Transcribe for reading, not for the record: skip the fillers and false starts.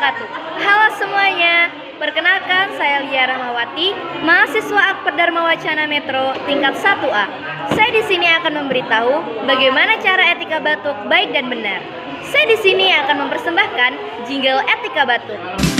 wabarakatuh. Halo semuanya, perkenalkan saya Lia Rahmawati, mahasiswa Akper Dharma Wacana Metro tingkat 1A. Saya di sini akan memberitahu bagaimana cara etika batuk baik dan benar. Saya di sini akan mempersembahkan jingle etika batuk.